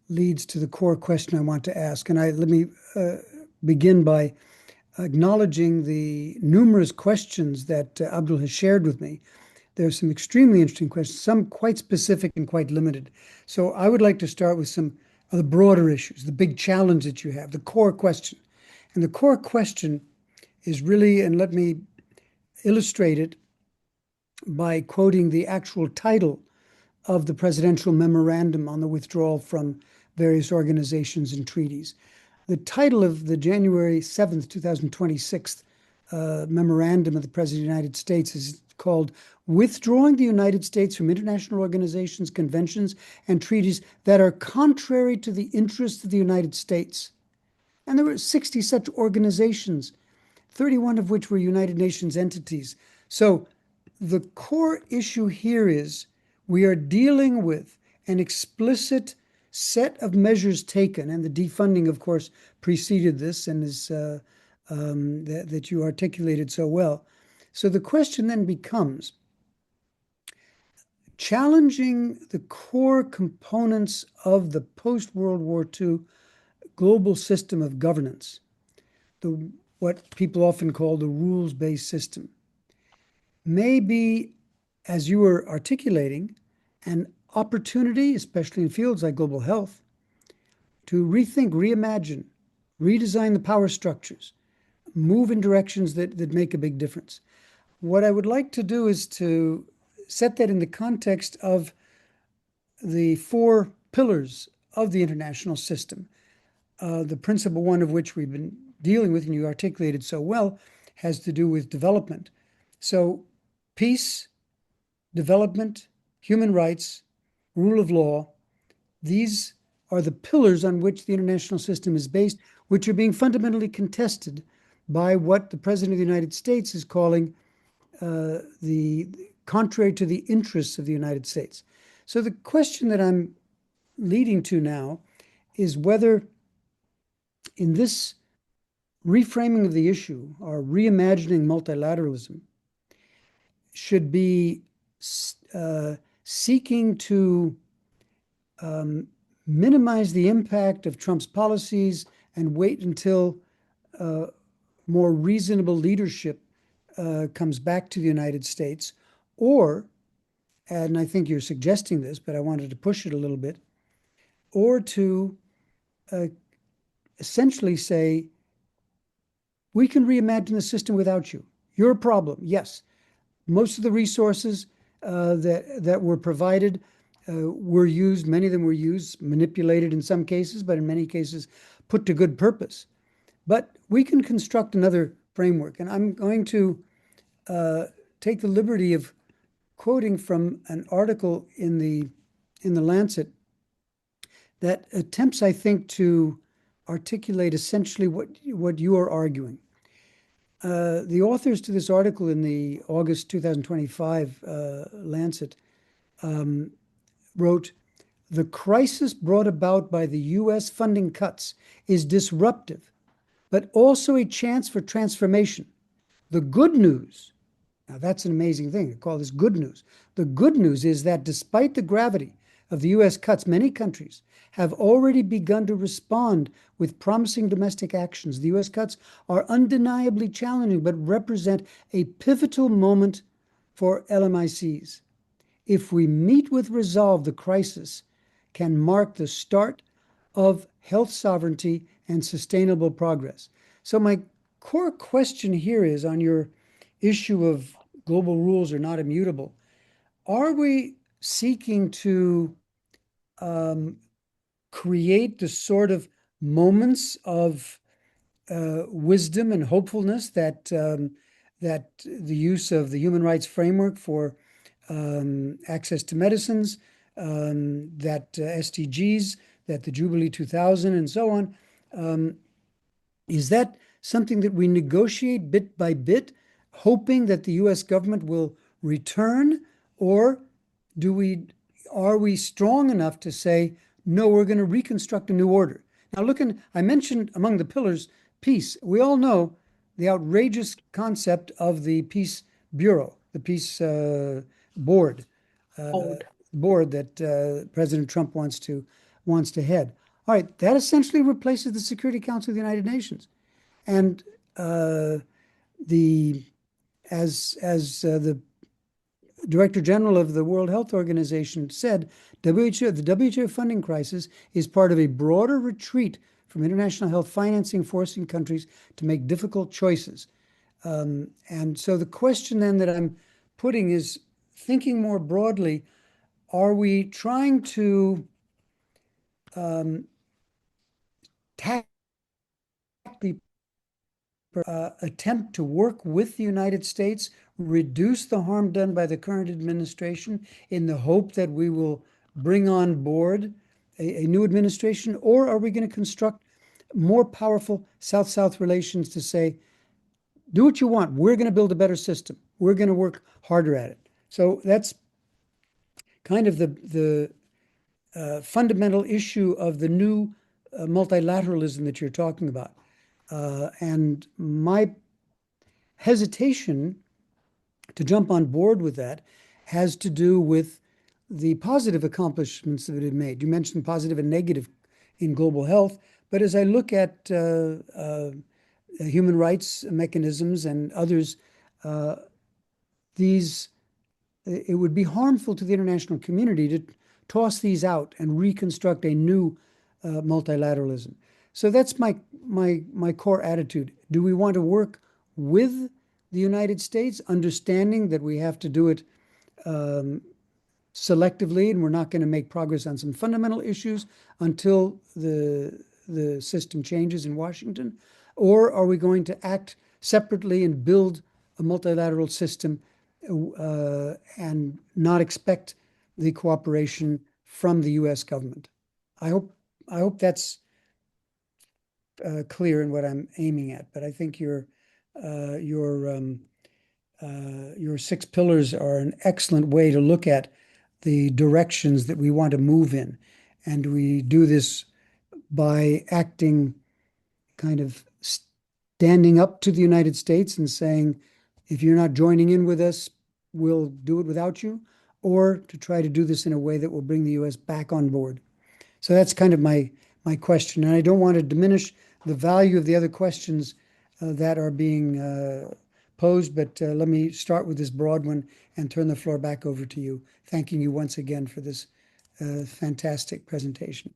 leads to the core question I want to ask. And let me begin by acknowledging the numerous questions that Abdul has shared with me. There are some extremely interesting questions, some quite specific and quite limited. So I would like to start with some of the broader issues, the big challenge that you have, the core question. And the core question is really, and let me illustrate it by quoting the actual title of the presidential memorandum on the withdrawal from various organizations and treaties. The title of the January 7th, 2026 memorandum of the President of the United States is called Withdrawing the United States from International Organizations, Conventions, and Treaties that are Contrary to the Interests of the United States. And there were 60 such organizations, 31 of which were United Nations entities. So the core issue here is we are dealing with an explicit set of measures taken, and the defunding, of course, preceded this and is that you articulated so well. So the question then becomes challenging the core components of the post-World War II global system of governance, what people often call the rules-based system, may be, as you were articulating, an opportunity, especially in fields like global health, to rethink, reimagine, redesign the power structures, move in directions that make a big difference. What I would like to do is to set that in the context of the four pillars of the international system, the principal one of which we've been dealing with, and you articulated so well, has to do with development. So peace, development, human rights, rule of law, these are the pillars on which the international system is based, which are being fundamentally contested by what the President of the United States is calling the contrary to the interests of the United States. So the question that I'm leading to now is whether in this reframing of the issue, or reimagining multilateralism, should be seeking to minimize the impact of Trump's policies and wait until more reasonable leadership comes back to the United States, or, and I think you're suggesting this, but I wanted to push it a little bit, or to essentially say, we can reimagine the system without you. You're a problem, yes. Most of the resources that were provided were used, many of them were used, manipulated in some cases, but in many cases put to good purpose. But we can construct another framework. And I'm going to take the liberty of quoting from an article in the Lancet that attempts, I think, to articulate essentially what you are arguing. The authors to this article in the August 2025 Lancet wrote, "The crisis brought about by the U.S. funding cuts is disruptive, but also a chance for transformation. The good news," now that's an amazing thing to call this good news. "The good news is that despite the gravity of the U.S. cuts, many countries have already begun to respond with promising domestic actions. The U.S. cuts are undeniably challenging, but represent a pivotal moment for LMICs. If we meet with resolve, the crisis can mark the start of health sovereignty and sustainable progress." So my core question here is on your issue of global rules are not immutable. Are we seeking to create the sort of moments of wisdom and hopefulness that that the use of the human rights framework for access to medicines, that SDGs, that the Jubilee 2000 and so on, is that something that we negotiate bit by bit, hoping that the US government will return, or are we strong enough to say, no, we're going to reconstruct a new order? Now, I mentioned among the pillars, peace. We all know the outrageous concept of the Peace Bureau, the Peace board that President Trump wants to wants to head. All right, that essentially replaces the Security Council of the United Nations. And the Director General of the World Health Organization said, the WHO funding crisis is part of a broader retreat from international health financing, forcing countries to make difficult choices. And so the question then that I'm putting is, thinking more broadly, are we trying to tactically attempt to work with the United States, reduce the harm done by the current administration in the hope that we will bring on board a new administration? Or are we going to construct more powerful South-South relations to say, do what you want, we're going to build a better system, we're going to work harder at it? So that's kind of the fundamental issue of the new multilateralism that you're talking about. And my hesitation to jump on board with that has to do with the positive accomplishments that have been made. You mentioned positive and negative in global health, but as I look at human rights mechanisms and others, it would be harmful to the international community to toss these out and reconstruct a new multilateralism. So that's my core attitude. Do we want to work with the United States, understanding that we have to do it selectively, and we're not going to make progress on some fundamental issues until the system changes in Washington? Or are we going to act separately and build a multilateral system and not expect the cooperation from the U.S. government? I hope that's clear in what I'm aiming at. But I think your 6 pillars are an excellent way to look at the directions that we want to move in. And we do this by acting, kind of standing up to the United States and saying, if you're not joining in with us, we'll do it without you, or to try to do this in a way that will bring the U.S. back on board. So that's kind of my question. And I don't want to diminish the value of the other questions that are being posed, but let me start with this broad one and turn the floor back over to you, thanking you once again for this fantastic presentation.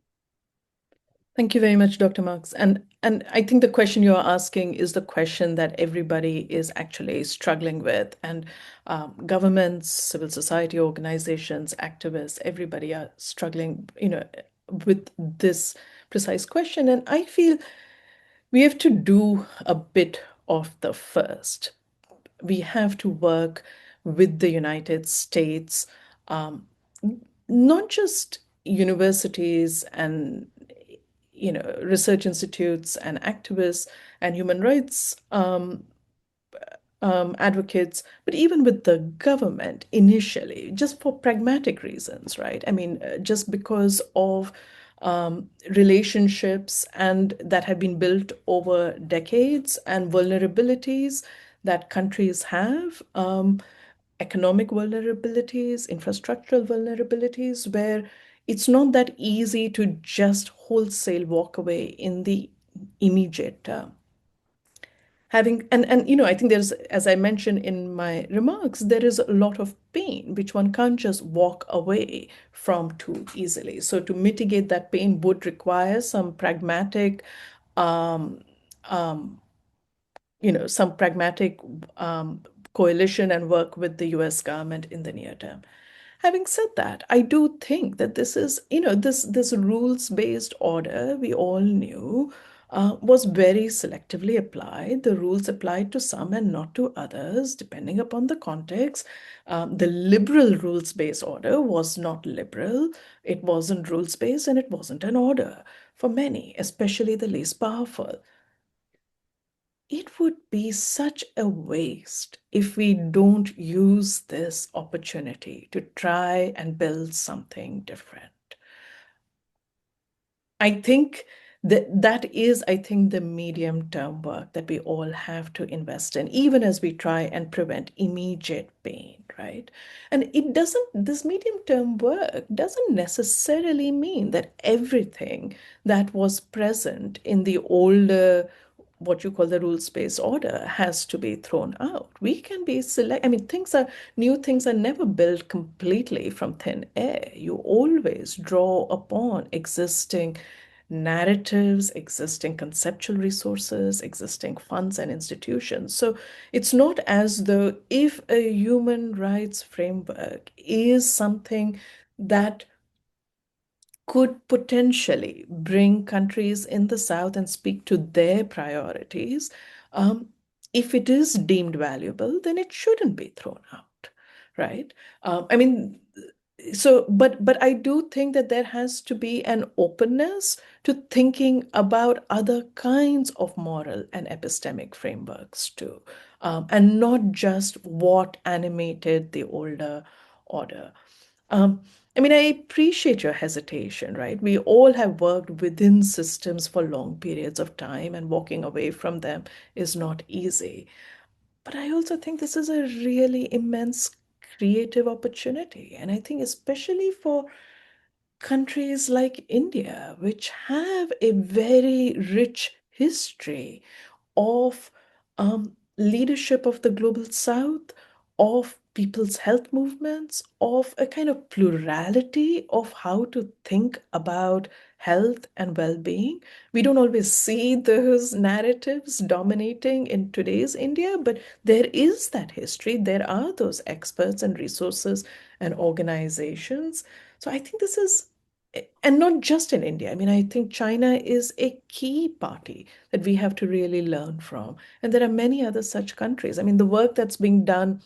Thank you very much, Dr. Marks. And I think the question you're asking is the question that everybody is actually struggling with. And governments, civil society organizations, activists, everybody are struggling, with this precise question. And I feel we have to do a bit of the first. We have to work with the United States, not just universities and research institutes and activists and human rights advocates, but even with the government initially, just for pragmatic reasons, right? I mean, just because of relationships and that have been built over decades and vulnerabilities that countries have, economic vulnerabilities, infrastructural vulnerabilities, where it's not that easy to just wholesale walk away in the immediate term. I think there's, as I mentioned in my remarks, there is a lot of pain which one can't just walk away from too easily. So to mitigate that pain would require some pragmatic coalition and work with the US government in the near term. Having said that, I do think that this is, this rules-based order we all knew was very selectively applied. The rules applied to some and not to others, depending upon the context. The liberal rules-based order was not liberal. It wasn't rules-based and it wasn't an order for many, especially the least powerful. It would be such a waste if we don't use this opportunity to try and build something different. I think that is, I think, the medium-term work that we all have to invest in, even as we try and prevent immediate pain, right? And this medium-term work doesn't necessarily mean that everything that was present in the older, what you call the rules-based order, has to be thrown out. We can be I mean, new things are never built completely from thin air. You always draw upon existing narratives, existing conceptual resources, existing funds and institutions. So it's not as though if a human rights framework is something that could potentially bring countries in the South and speak to their priorities, um, if it is deemed valuable, then it shouldn't be thrown out, right? I mean, but I do think that there has to be an openness to thinking about other kinds of moral and epistemic frameworks too, and not just what animated the older order. Um, I mean, I appreciate your hesitation, right? We all have worked within systems for long periods of time, and walking away from them is not easy. But I also think this is a really immense creative opportunity. And I think, especially for countries like India, which have a very rich history of leadership of the global South, of people's health movements, of a kind of plurality of how to think about health and well-being. We don't always see those narratives dominating in today's India, but there is that history. There are those experts and resources and organizations. So I think this is, and not just in India. I mean, I think China is a key party that we have to really learn from. And there are many other such countries. I mean, the work that's being done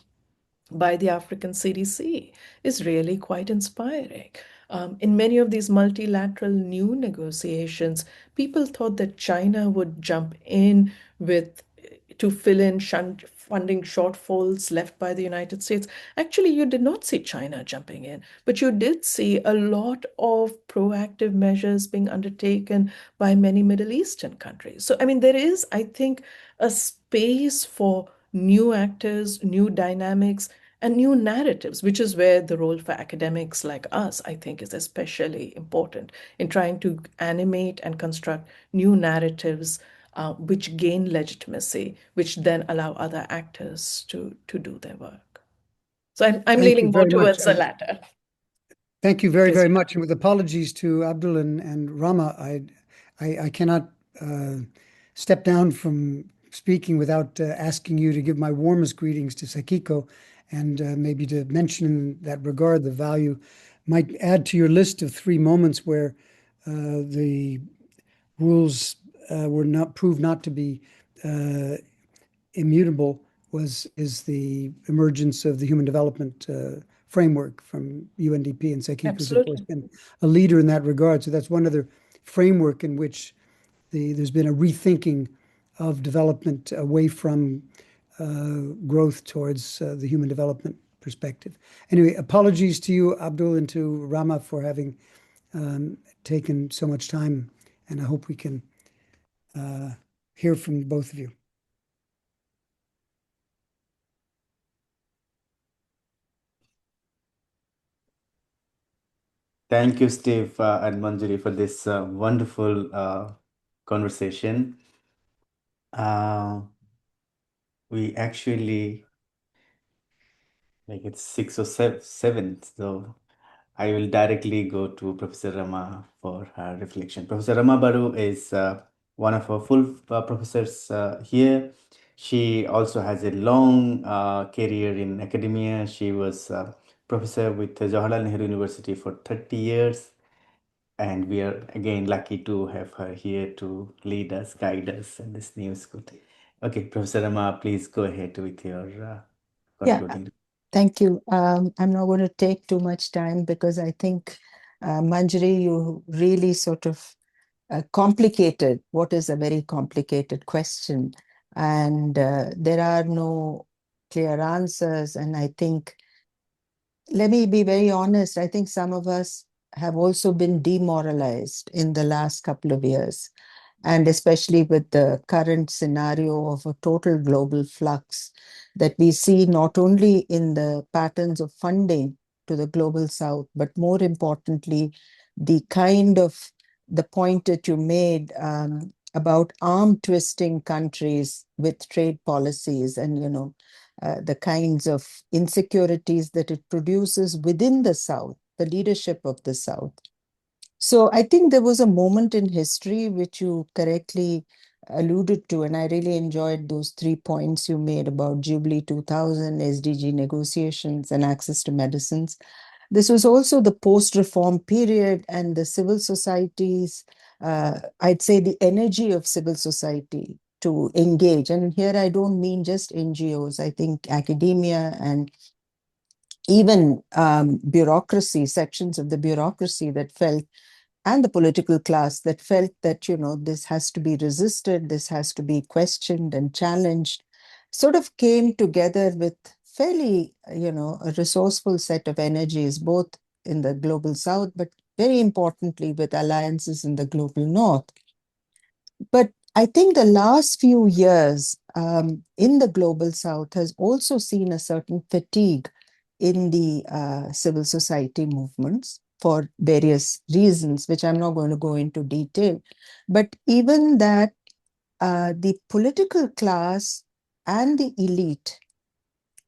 by the African CDC is really quite inspiring. In many of these multilateral new negotiations, people thought that China would jump in with to fill in funding shortfalls left by the United States. Actually, you did not see China jumping in, but you did see a lot of proactive measures being undertaken by many Middle Eastern countries. So, I mean, there is, I think, a space for new actors, new dynamics, and new narratives, which is where the role for academics like us, I think, is especially important in trying to animate and construct new narratives which gain legitimacy, which then allow other actors to do their work. So I'm Thank you leaning more very much. towards the latter. Thank you very, Yes. very much. And with apologies to Abdul and Rama, I cannot step down from speaking without asking you to give my warmest greetings to Sakiko, and maybe to mention in that regard the value might add to your list of 3 moments where the rules were not proved not to be immutable is the emergence of the human development framework from UNDP, and Sakiko's of course Absolutely. been a leader in that regard. So that's one other framework in which there's been a rethinking of development away from growth towards the human development perspective. Anyway, apologies to you, Abdul, and to Rama for having taken so much time, and I hope we can hear from both of you. Thank you, Steve and Manjari, for this wonderful conversation. We actually, like it's 6 or 7, so I will directly go to Professor Rama for her reflection. Professor Rama Baru is one of our full professors here. She also has a long career in academia. She was professor with Jawaharlal Nehru University for 30 years. And we are again lucky to have her here to lead us, guide us in this new school. Okay, Professor Rama, please go ahead with your Yeah, concluding. thank you. I'm not going to take too much time because I think, Manjari, you really sort of complicated what is a very complicated question. And there are no clear answers. And I think, let me be very honest, I think some of us have also been demoralized in the last couple of years. And especially with the current scenario of a total global flux that we see not only in the patterns of funding to the global south, but more importantly, the point that you made about arm twisting countries with trade policies and, the kinds of insecurities that it produces within the South, the leadership of the South. So I think there was a moment in history which you correctly alluded to, and I really enjoyed those 3 points you made about Jubilee 2000, SDG negotiations, and access to medicines. This was also the post-reform period and the civil societies, I'd say the energy of civil society to engage. And here I don't mean just NGOs, I think academia and even bureaucracy, sections of the bureaucracy that felt, and the political class that felt that, this has to be resisted, this has to be questioned and challenged, sort of came together with fairly, a resourceful set of energies, both in the global south, but very importantly with alliances in the global north. But I think the last few years in the global south has also seen a certain fatigue in the civil society movements for various reasons, which I'm not going to go into detail. But even that, the political class and the elite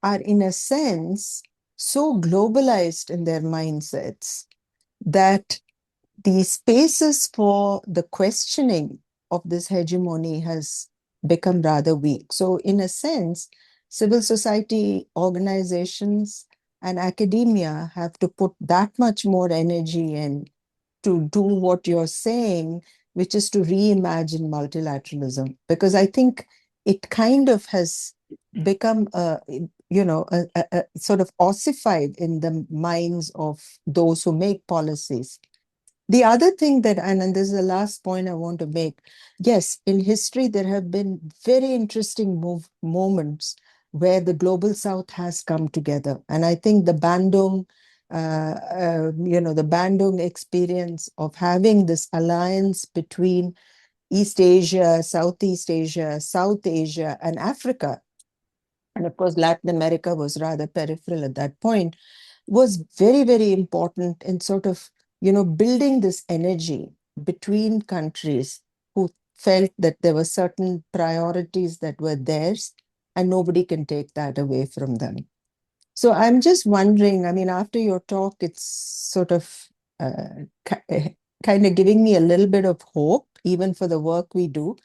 are, in a sense, so globalized in their mindsets that the spaces for the questioning of this hegemony has become rather weak. So in a sense, civil society organizations and academia have to put that much more energy in to do what you're saying, which is to reimagine multilateralism. Because I think it kind of has become a sort of ossified in the minds of those who make policies. The other thing that, and this is the last point I want to make, yes, in history, there have been very interesting moments where the global south has come together. And I think the Bandung experience of having this alliance between East Asia, Southeast Asia, South Asia, and Africa, and of course, Latin America was rather peripheral at that point, was very, very important in sort of, building this energy between countries who felt that there were certain priorities that were theirs and nobody can take that away from them. So I'm just wondering, I mean, after your talk, it's sort of kind of giving me a little bit of hope, even for the work we do,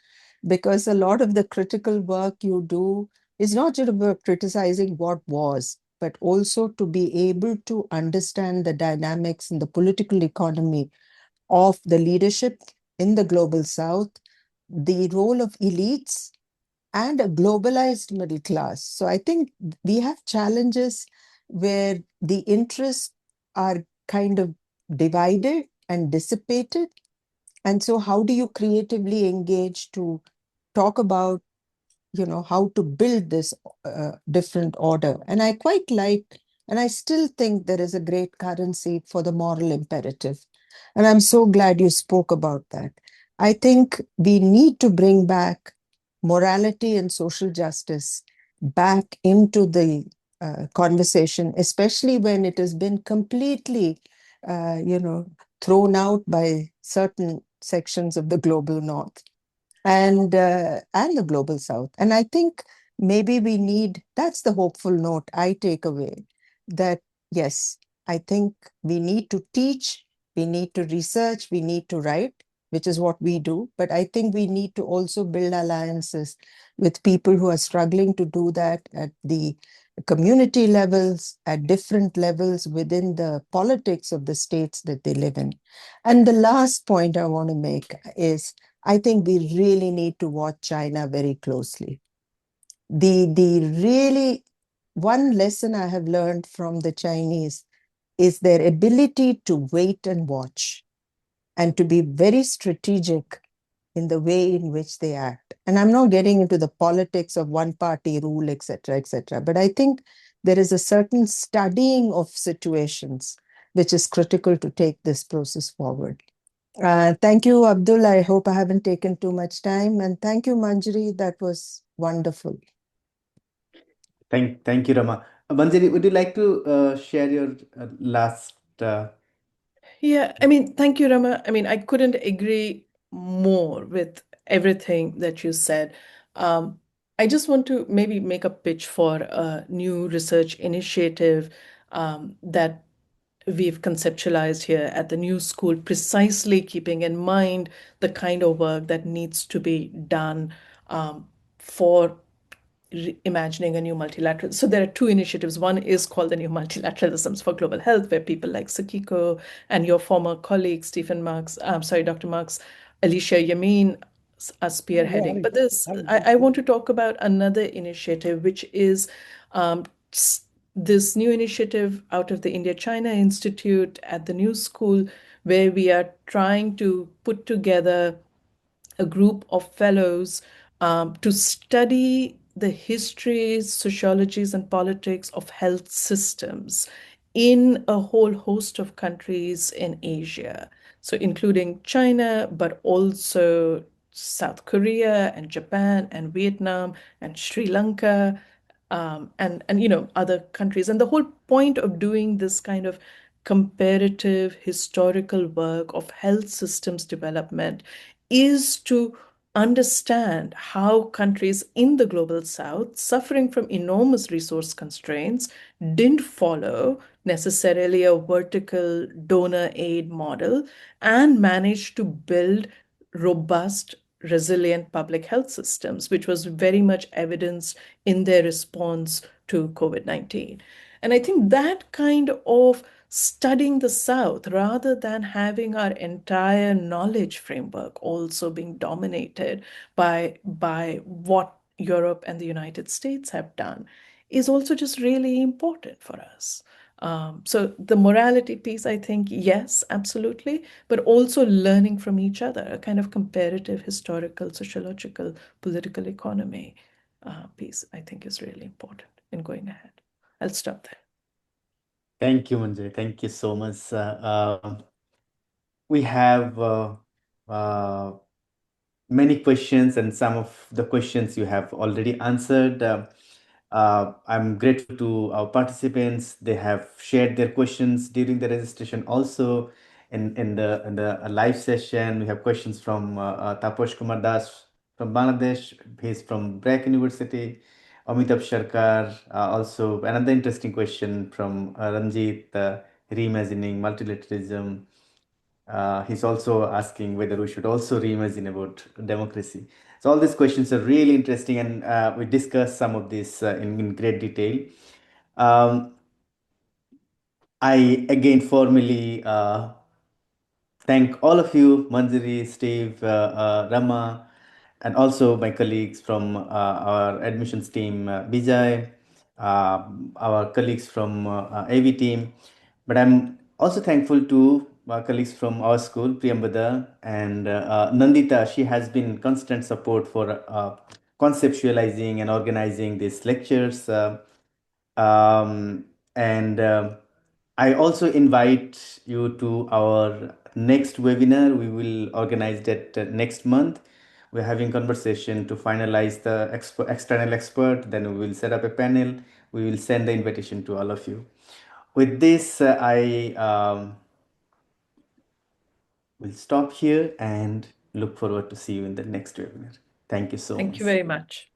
because a lot of the critical work you do is not just about criticizing what was, but also to be able to understand the dynamics in the political economy of the leadership in the global south, the role of elites, and a globalized middle class. So I think we have challenges where the interests are kind of divided and dissipated. And so how do you creatively engage to talk about, how to build this different order? And I quite like, and I still think there is a great currency for the moral imperative. And I'm so glad you spoke about that. I think we need to bring back morality and social justice back into the conversation, especially when it has been completely, thrown out by certain sections of the global north and the global south. And I think maybe we need, that's the hopeful note I take away, that yes, I think we need to teach, we need to research, we need to write, which is what we do. But I think we need to also build alliances with people who are struggling to do that at the community levels, at different levels within the politics of the states that they live in. And the last point I want to make is, I think we really need to watch China very closely. The really one lesson I have learned from the Chinese is their ability to wait and watch and to be very strategic in the way in which they act. And I'm not getting into the politics of one party rule, etc., etc. But I think there is a certain studying of situations which is critical to take this process forward. Thank you, Abdul. I hope I haven't taken too much time. And thank you, Manjari. That was wonderful. Thank you, Rama. Manjari, would you like to share your last? Yeah, I mean, thank you, Rama. I mean, I couldn't agree more with everything that you said. Um, I just want to maybe make a pitch for a new research initiative that we've conceptualized here at the new school, precisely keeping in mind the kind of work that needs to be done for imagining a new multilateral. So there are two initiatives. One is called the New Multilateralisms for Global Health, where people like Sakiko and your former colleague, Stephen Marks, I'm sorry, Dr. Marks, Alicia Yamin are spearheading. But I want to talk about another initiative, which is this new initiative out of the India-China Institute at the New School, where we are trying to put together a group of fellows to study the histories, sociologies, and politics of health systems in a whole host of countries in Asia. So, including China, but also South Korea and Japan and Vietnam and Sri Lanka, and other countries. And the whole point of doing this kind of comparative historical work of health systems development is to understand how countries in the global south, suffering from enormous resource constraints, didn't follow necessarily a vertical donor aid model and managed to build robust, resilient public health systems, which was very much evidenced in their response to COVID-19. And I think that kind of studying the South rather than having our entire knowledge framework also being dominated by what Europe and the United States have done is also just really important for us. So the morality piece, I think, yes, absolutely, but also learning from each other, a kind of comparative, historical, sociological, political economy piece, I think is really important in going ahead. I'll stop there. Thank you, Manjari. Thank you so much. We have uh, many questions, and some of the questions you have already answered. I'm grateful to our participants. They have shared their questions during the registration. Also, in the live session, we have questions from Taposh Kumar Das from Bangladesh. He's from Breck University. Amitabh Sharkar. Also, another interesting question from Ranjit, reimagining multilateralism. He's also asking whether we should also reimagine about democracy. So all these questions are really interesting, and we discussed some of this in great detail. Um, I again formally thank all of you, Manjari, Steve, Rama, and also my colleagues from our admissions team, Bijay, our colleagues from AV team. But I'm also thankful to my colleagues from our school, Priyambada and Nandita. She has been constant support for conceptualizing and organizing these lectures. Um, and I also invite you to our next webinar. We will organize that next month. We're having conversation to finalize the external expert. Then we will set up a panel. We will send the invitation to all of you. With this, I will stop here and look forward to see you in the next webinar. Thank you so much. Thank you very much.